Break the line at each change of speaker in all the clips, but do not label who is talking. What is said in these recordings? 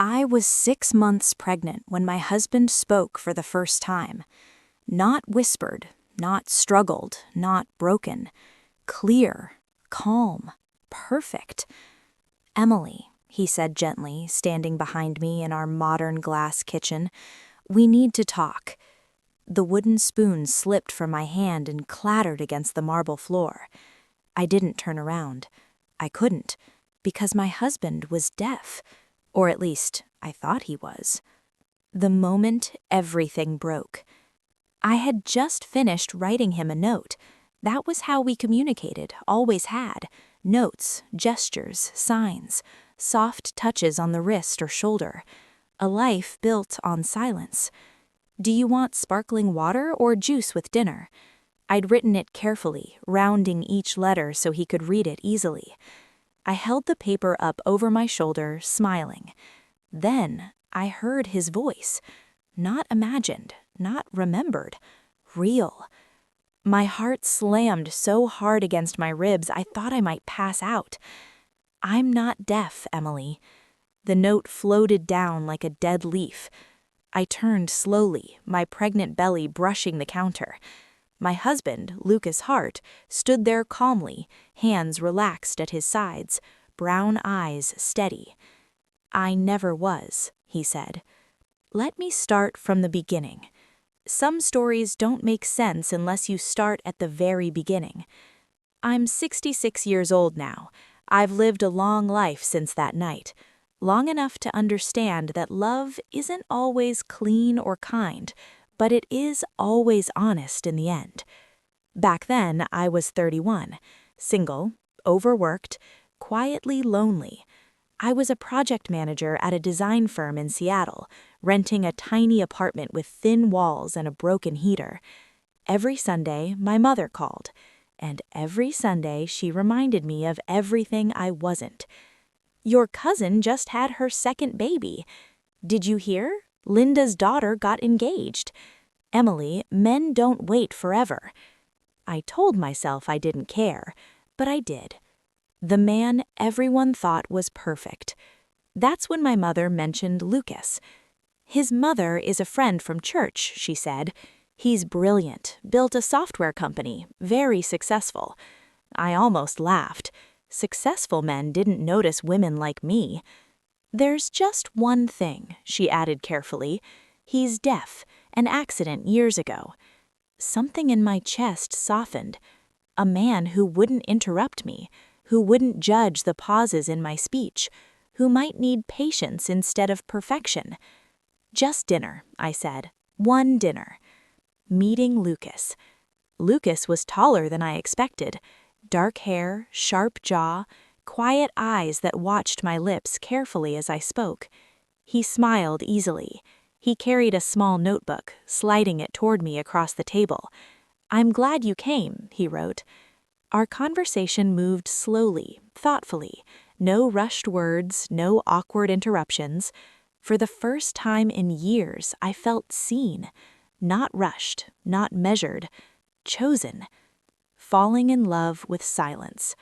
I was 6 months pregnant when my husband spoke for the first time. Not whispered, not struggled, not broken. Clear, calm, perfect. "Emily," he said gently, standing behind me in our modern glass kitchen, "we need to talk." The wooden spoon slipped from my hand and clattered against the marble floor. I didn't turn around. I couldn't, because my husband was deaf. Or at least, I thought he was. The moment everything broke. I had just finished writing him a note. That was how we communicated, always had. Notes, gestures, signs, soft touches on the wrist or shoulder. A life built on silence. "Do you want sparkling water or juice with dinner?" I'd written it carefully, rounding each letter so he could read it easily. I held the paper up over my shoulder, smiling. Then I heard his voice. Not imagined, not remembered. Real. My heart slammed so hard against my ribs I thought I might pass out. "I'm not deaf, Emily." The note floated down like a dead leaf. I turned slowly, my pregnant belly brushing the counter. My husband, Lucas Hart, stood there calmly, hands relaxed at his sides, brown eyes steady. "I never was," he said. "Let me start from the beginning. Some stories don't make sense unless you start at the very beginning. I'm 66 years old now. I've lived a long life since that night, long enough to understand that love isn't always clean or kind, but it is always honest in the end. Back then, I was 31, single, overworked, quietly lonely. I was a project manager at a design firm in Seattle, renting a tiny apartment with thin walls and a broken heater. Every Sunday, my mother called, and every Sunday she reminded me of everything I wasn't. "Your cousin just had her second baby. Did you hear? Linda's daughter got engaged. Emily, men don't wait forever." I told myself I didn't care, but I did. The man everyone thought was perfect. That's when my mother mentioned Lucas. "His mother is a friend from church," she said. "He's brilliant, built a software company, very successful." I almost laughed. Successful men didn't notice women like me. "There's just one thing," she added carefully. "He's deaf, an accident years ago." Something in my chest softened. A man who wouldn't interrupt me, who wouldn't judge the pauses in my speech, who might need patience instead of perfection. "Just dinner," I said. "One dinner." Meeting Lucas. Lucas was taller than I expected. Dark hair, sharp jaw, quiet eyes that watched my lips carefully as I spoke. He smiled easily. He carried a small notebook, sliding it toward me across the table. "I'm glad you came," he wrote. Our conversation moved slowly, thoughtfully. No rushed words, no awkward interruptions. For the first time in years, I felt seen. Not rushed, not measured. Chosen. Falling in love with silence.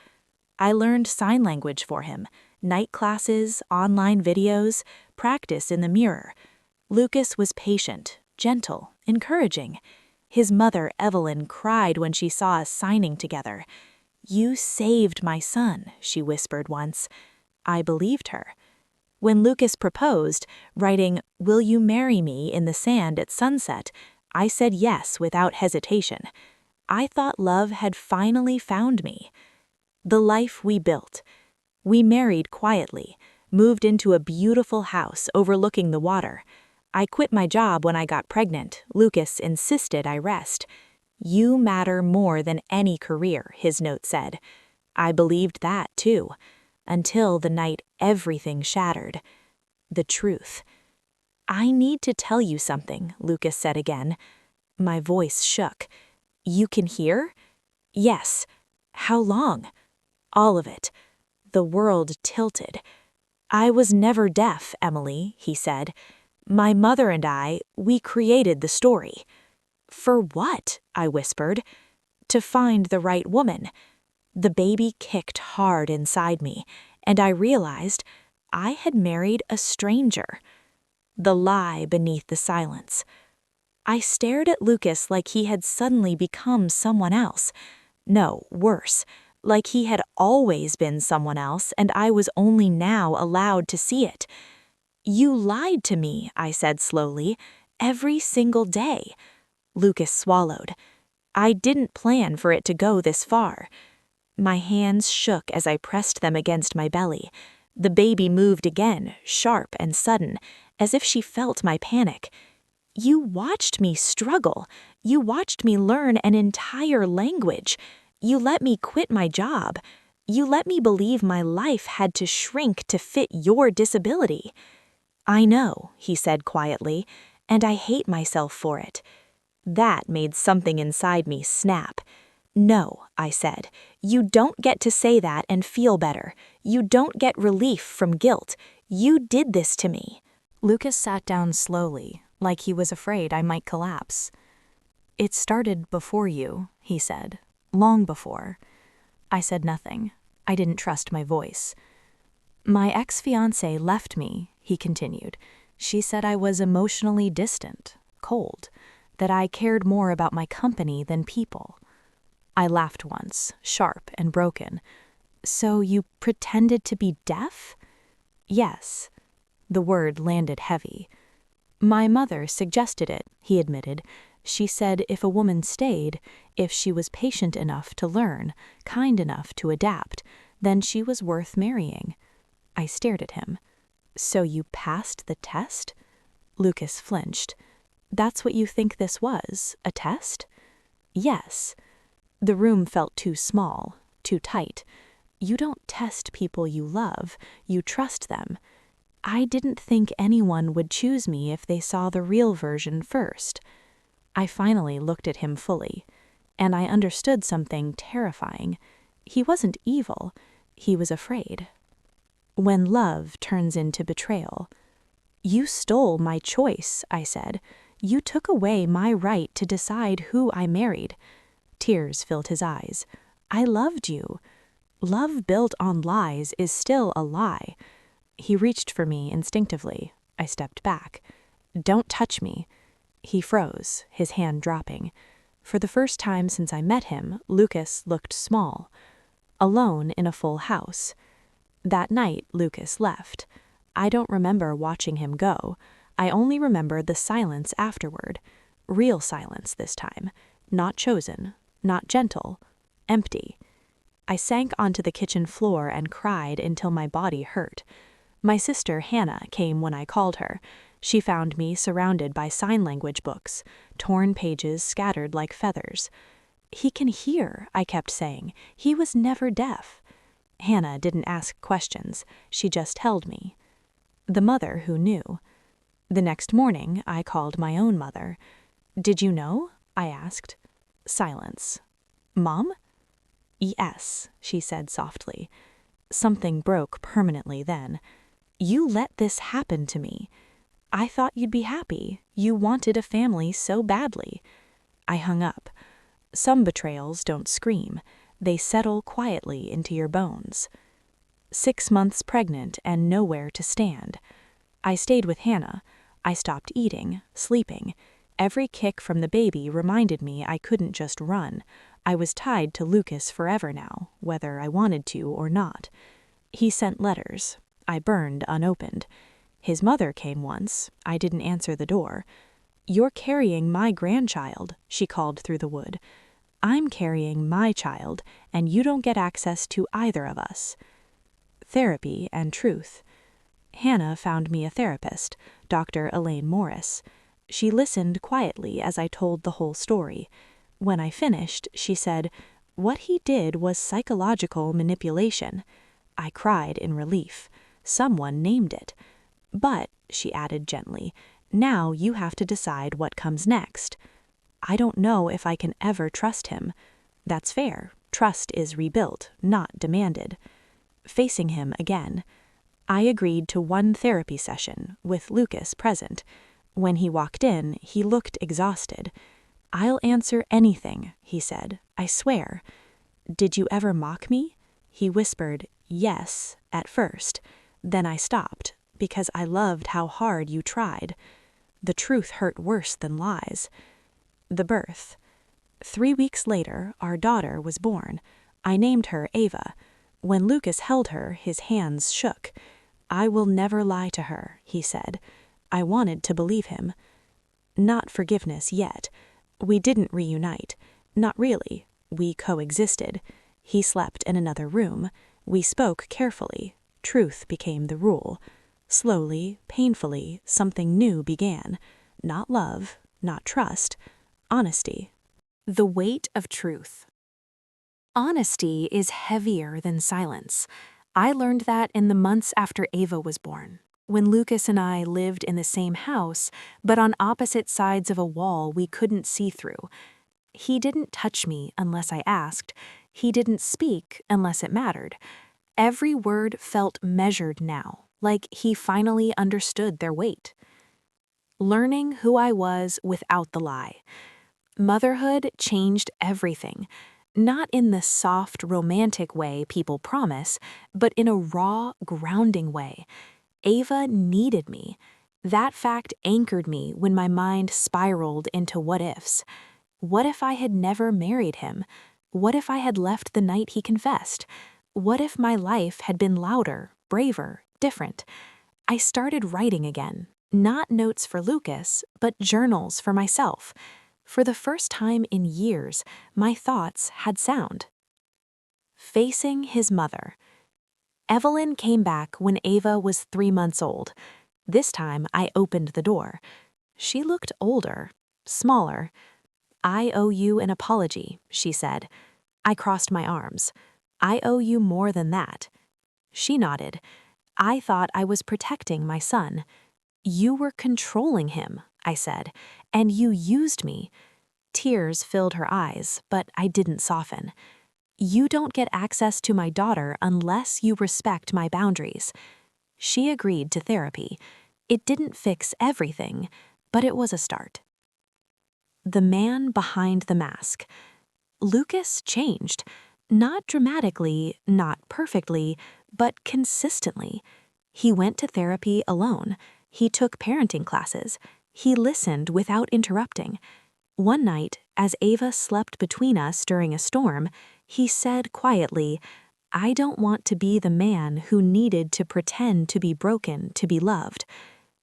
I learned sign language for him. Night classes, online videos, practice in the mirror. Lucas was patient, gentle, encouraging. His mother, Evelyn, cried when she saw us signing together. "You saved my son," she whispered once. I believed her. When Lucas proposed, writing, "Will you marry me?" in the sand at sunset, I said yes without hesitation. I thought love had finally found me. The life we built. We married quietly, moved into a beautiful house overlooking the water. I quit my job when I got pregnant. Lucas insisted I rest. "You matter more than any career," his note said. I believed that, too, until the night everything shattered. The truth. "I need to tell you something," Lucas said again. My voice shook. "You can hear?" "Yes." "How long?" "All of it." The world tilted. "I was never deaf, Emily," he said. "My mother and we created the story." "For what?" I whispered. "To find the right woman." The baby kicked hard inside me, and I realized I had married a stranger. The lie beneath the silence. I stared at Lucas like he had suddenly become someone else. No, worse, like he had always been someone else and I was only now allowed to see it. "You lied to me," I said slowly, "every single day." Lucas swallowed. "I didn't plan for it to go this far." My hands shook as I pressed them against my belly. The baby moved again, sharp and sudden, as if she felt my panic. "You watched me struggle. You watched me learn an entire language. You let me quit my job. You let me believe my life had to shrink to fit your disability." "I know," he said quietly, "and I hate myself for it." That made something inside me snap. "No," I said, "you don't get to say that and feel better. You don't get relief from guilt. You did this to me." Lucas sat down slowly, like he was afraid I might collapse. "It started before you," he said, "long before." I said nothing. I didn't trust my voice. "My ex-fiancée left me," he continued. "She said I was emotionally distant, cold, that I cared more about my company than people." I laughed once, sharp and broken. "So you pretended to be deaf?" "Yes." The word landed heavy. "My mother suggested it," he admitted. "She said if a woman stayed, if she was patient enough to learn, kind enough to adapt, then she was worth marrying." I stared at him. "So you passed the test?" Lucas flinched. "That's what you think this was, a test?" "Yes." The room felt too small, too tight. "You don't test people you love, you trust them. I didn't think anyone would choose me if they saw the real version first." I finally looked at him fully, and I understood something terrifying. He wasn't evil, he was afraid. When love turns into betrayal. "You stole my choice," I said. "You took away my right to decide who I married." Tears filled his eyes. "I loved you. Love built on lies is still a lie." He reached for me instinctively. I stepped back. "Don't touch me." He froze, his hand dropping. For the first time since I met him, Lucas looked small. Alone in a full house. That night, Lucas left. I don't remember watching him go. I only remember the silence afterward. Real silence this time. Not chosen, not gentle, empty. I sank onto the kitchen floor and cried until my body hurt. My sister, Hannah, came when I called her. She found me surrounded by sign language books, torn pages scattered like feathers. "He can hear," I kept saying. "He was never deaf." Hannah didn't ask questions. She just held me. The mother who knew. The next morning, I called my own mother. "Did you know?" I asked. Silence. "Mom?" "Yes," she said softly. Something broke permanently then. "You let this happen to me. I thought you'd be happy. You wanted a family so badly." I hung up. Some betrayals don't scream. They settle quietly into your bones. 6 months pregnant and nowhere to stand. I stayed with Hannah. I stopped eating, sleeping. Every kick from the baby reminded me I couldn't just run. I was tied to Lucas forever now, whether I wanted to or not. He sent letters. I burned unopened. His mother came once. I didn't answer the door. "You're carrying my grandchild," she called through the wood. "I'm carrying my child, and you don't get access to either of us." Therapy and truth. Hannah found me a therapist, Dr. Elaine Morris. She listened quietly as I told the whole story. When I finished, she said, "What he did was psychological manipulation." I cried in relief. Someone named it. "But," she added gently, "now you have to decide what comes next." I don't know if I can ever trust him. That's fair. Trust is rebuilt, not demanded. Facing him again. I agreed to 1 therapy session, with Lucas present. When he walked in, he looked exhausted. "I'll answer anything," he said. "I swear." "Did you ever mock me?" He whispered, "Yes," at first.
Then I stopped, because I loved how hard you tried. The truth hurt worse than lies. The birth. 3 weeks later, our daughter was born. I named her Ava. When Lucas held her, his hands shook. "I will never lie to her," he said. I wanted to believe him. Not forgiveness yet. We didn't reunite. Not really. We coexisted. He slept in another room. We spoke carefully. Truth became the rule. Slowly, painfully, something new began. Not love, not trust, honesty.
The weight of truth. Honesty is heavier than silence. I learned that in the months after Ava was born, when Lucas and I lived in the same house, but on opposite sides of a wall we couldn't see through. He didn't touch me unless I asked. He didn't speak unless it mattered. Every word felt measured now, like he finally understood their weight. Learning who I was without the lie. Motherhood changed everything. Not in the soft, romantic way people promise, but in a raw, grounding way. Ava needed me. That fact anchored me when my mind spiraled into what-ifs. What if I had never married him? What if I had left the night he confessed? What if my life had been louder, braver, different? I started writing again. Not notes for Lucas, but journals for myself. For the first time in years, my thoughts had sound. Facing his mother. Evelyn came back when Ava was 3 months old. This time I opened the door. She looked older, smaller. "I owe you an apology," she said. I crossed my arms. "I owe you more than that." She nodded. "I thought I was protecting my son." "You were controlling him," I said, "and you used me." Tears filled her eyes, but I didn't soften. "You don't get access to my daughter unless you respect my boundaries." She agreed to therapy. It didn't fix everything, but it was a start. The man behind the mask. Lucas changed. Not dramatically, not perfectly, but consistently. He went to therapy alone. He took parenting classes. He listened without interrupting. One night, as Ava slept between us during a storm, he said quietly, "I don't want to be the man who needed to pretend to be broken to be loved."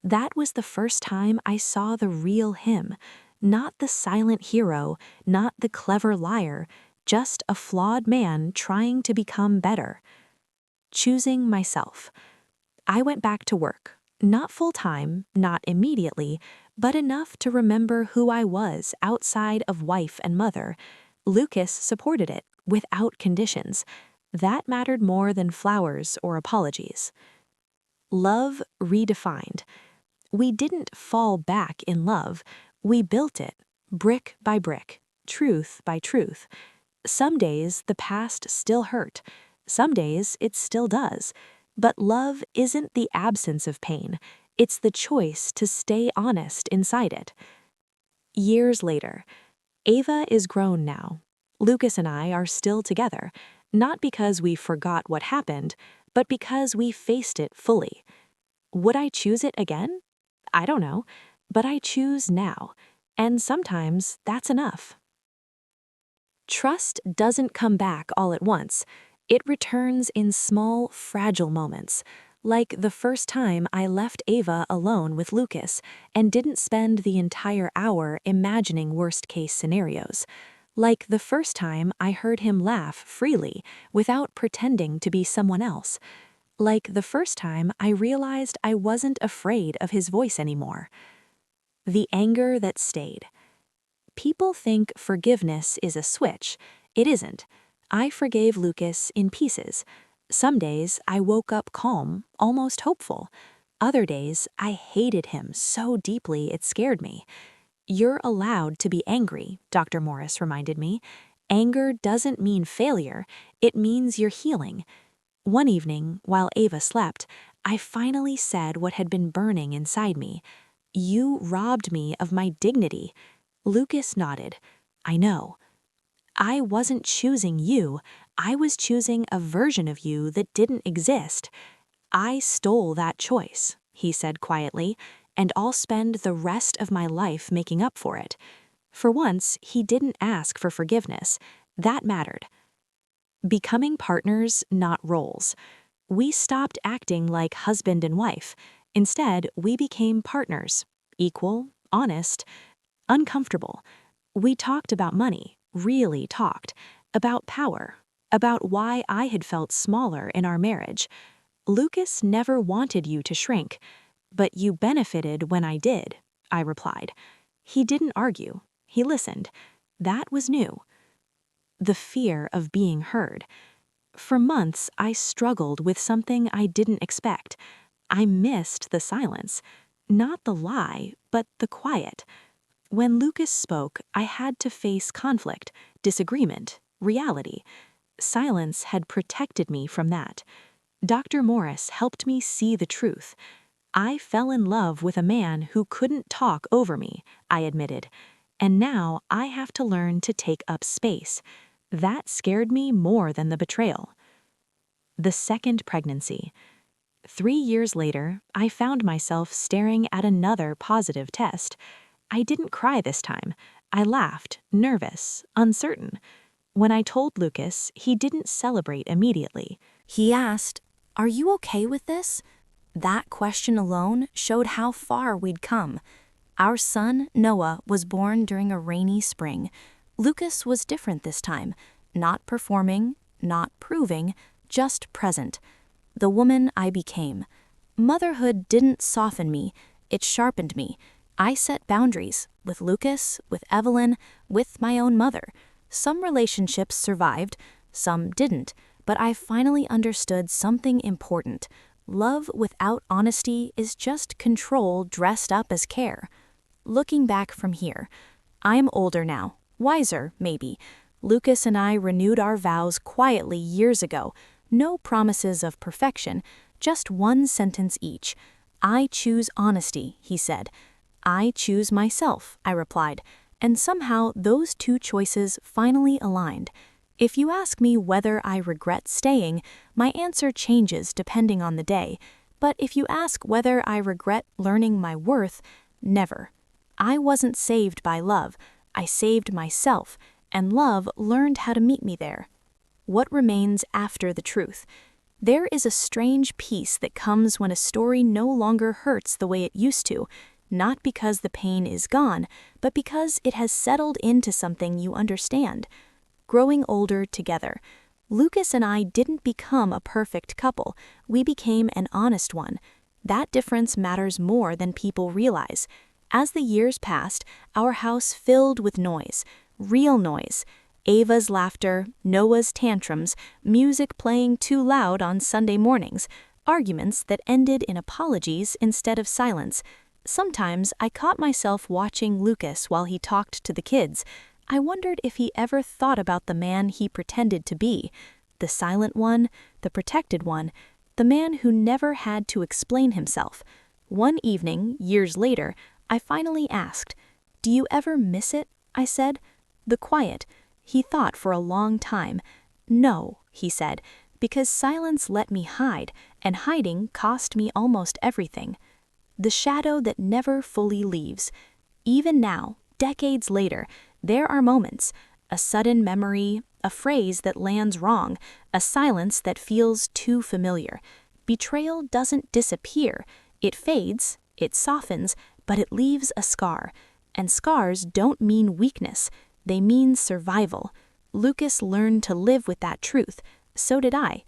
That was the first time I saw the real him, not the silent hero, not the clever liar, just a flawed man trying to become better. Choosing myself. I went back to work, not full-time, not immediately, but enough to remember who I was outside of wife and mother. Lucas supported it, without conditions. That mattered more than flowers or apologies. Love redefined. We didn't fall back in love. We built it, brick by brick, truth by truth. Some days the past still hurt. Some days it still does. But love isn't the absence of pain. It's the choice to stay honest inside it. Years later, Ava is grown now. Lucas and I are still together, not because we forgot what happened, but because we faced it fully. Would I choose it again? I don't know, but I choose now, and sometimes that's enough. Trust doesn't come back all at once. It returns in small, fragile moments, like the first time I left Ava alone with Lucas and didn't spend the entire hour imagining worst-case scenarios. Like the first time I heard him laugh freely without pretending to be someone else. Like the first time I realized I wasn't afraid of his voice anymore. The anger that stayed. People think forgiveness is a switch. It isn't. I forgave Lucas in pieces. Some days I woke up calm, almost hopeful. Other days I hated him so deeply it scared me. You're allowed to be angry, Dr. Morris reminded me. Anger doesn't mean failure. It means you're healing. One evening, while Ava slept, I finally said what had been burning inside me. "You robbed me of my dignity." Lucas nodded. "I know." I wasn't choosing you. I was choosing a version of you that didn't exist.
"I stole that choice," he said quietly, "and I'll spend the rest of my life making up for it." For once, he didn't ask for forgiveness. That mattered. Becoming partners, not roles. We stopped acting like husband and wife. Instead, we became partners, equal, honest, uncomfortable. We talked about money, really talked, about power, about why I had felt smaller in our marriage. "Lucas never wanted you to shrink, but you benefited when I did," I replied. He didn't argue. He listened. That was new. The fear of being heard. For months, I struggled with something I didn't expect. I missed the silence. Not the lie, but the quiet. When Lucas spoke, I had to face conflict, disagreement, reality. Silence had protected me from that. Dr. Morris helped me see the truth. I fell in love with a man who couldn't talk over me, I admitted. And now I have to learn to take up space. That scared me more than the betrayal. The second pregnancy. 3 years later, I found myself staring at another positive test. I didn't cry this time. I laughed, nervous, uncertain. When I told Lucas, he didn't celebrate immediately.
He asked, "Are you okay with this?" That question alone showed how far we'd come. Our son, Noah, was born during a rainy spring. Lucas was different this time, not performing, not proving, just present. The woman I became. Motherhood didn't soften me, it sharpened me. I set boundaries, with Lucas, with Evelyn, with my own mother. Some relationships survived, some didn't, but I finally understood something important. Love without honesty is just control dressed up as care. Looking back from here, I'm older now, wiser, maybe. Lucas and I renewed our vows quietly years ago. No promises of perfection, just one sentence each. "I choose honesty," he said. "I choose myself," I replied. And somehow those two choices finally aligned. If you ask me whether I regret staying, my answer changes depending on the day. But if you ask whether I regret learning my worth, never. I wasn't saved by love. I saved myself, and love learned how to meet me there. What remains after the truth? There is a strange peace that comes when a story no longer hurts the way it used to, not because the pain is gone, but because it has settled into something you understand. Growing older together. Lucas and I didn't become a perfect couple, we became an honest one. That difference matters more than people realize. As the years passed, our house filled with noise, real noise. Ava's laughter, Noah's tantrums, music playing too loud on Sunday mornings, arguments that ended in apologies instead of silence. Sometimes I caught myself watching Lucas while he talked to the kids. I wondered if he ever thought about the man he pretended to be, the silent one, the protected one, the man who never had to explain himself. One evening, years later, I finally asked, "Do you ever miss it?" I said. The quiet. He thought for a long time. "No," he said, "because silence let me hide, and hiding cost me almost everything." The shadow that never fully leaves. Even now, decades later, there are moments, a sudden memory, a phrase that lands wrong, a silence that feels too familiar. Betrayal doesn't disappear. It fades, it softens, but it leaves a scar. And scars don't mean weakness, they mean survival. Lucas learned to live with that truth. So did I.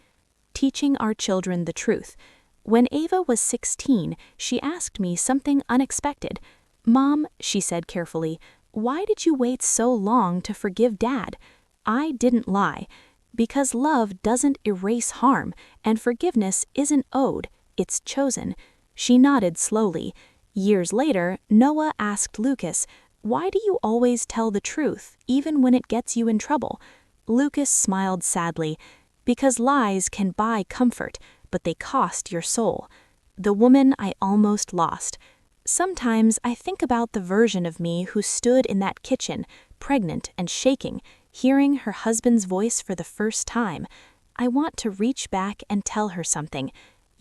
Teaching our children the truth. When Ava was 16, she asked me something unexpected. "Mom," she said carefully, "why did you wait so long to forgive Dad?" I didn't lie. Because love doesn't erase harm, and forgiveness isn't owed, it's chosen. She nodded slowly. Years later, Noah asked Lucas, "Why do you always tell the truth, even when it gets you in trouble?" Lucas smiled sadly. "Because lies can buy comfort, but they cost your soul." The woman I almost lost. Sometimes I think about the version of me who stood in that kitchen, pregnant and shaking, hearing her husband's voice for the first time. I want to reach back and tell her something.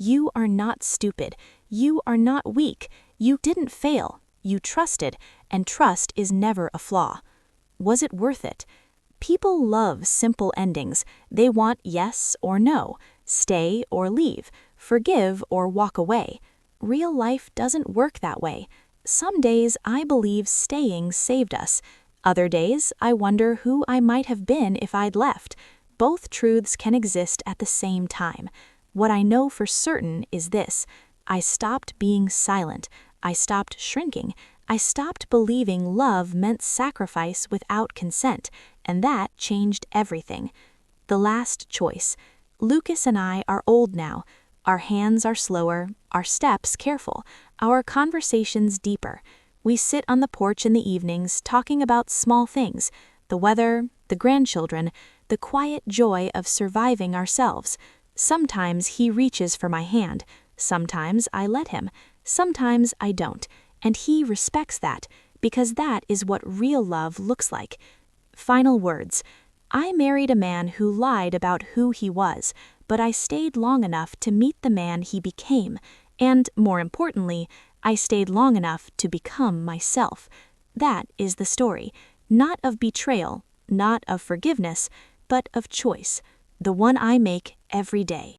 You are not stupid. You are not weak. You didn't fail. You trusted, and trust is never a flaw. Was it worth it? People love simple endings. They want yes or no, stay or leave, forgive or walk away. Real life doesn't work that way. Some days I believe staying saved us. Other days I wonder who I might have been if I'd left. Both truths can exist at the same time. What I know for certain is this: I stopped being silent. I stopped shrinking. I stopped believing love meant sacrifice without consent, and that changed everything. The last choice. Lucas and I are old now. Our hands are slower, our steps careful, our conversations deeper. We sit on the porch in the evenings talking about small things, the weather, the grandchildren, the quiet joy of surviving ourselves. Sometimes he reaches for my hand, sometimes I let him, sometimes I don't, and he respects that, because that is what real love looks like. Final words. I married a man who lied about who he was, but I stayed long enough to meet the man he became, and, more importantly, I stayed long enough to become myself. That is the story, not of betrayal, not of forgiveness, but of choice, the one I make every day.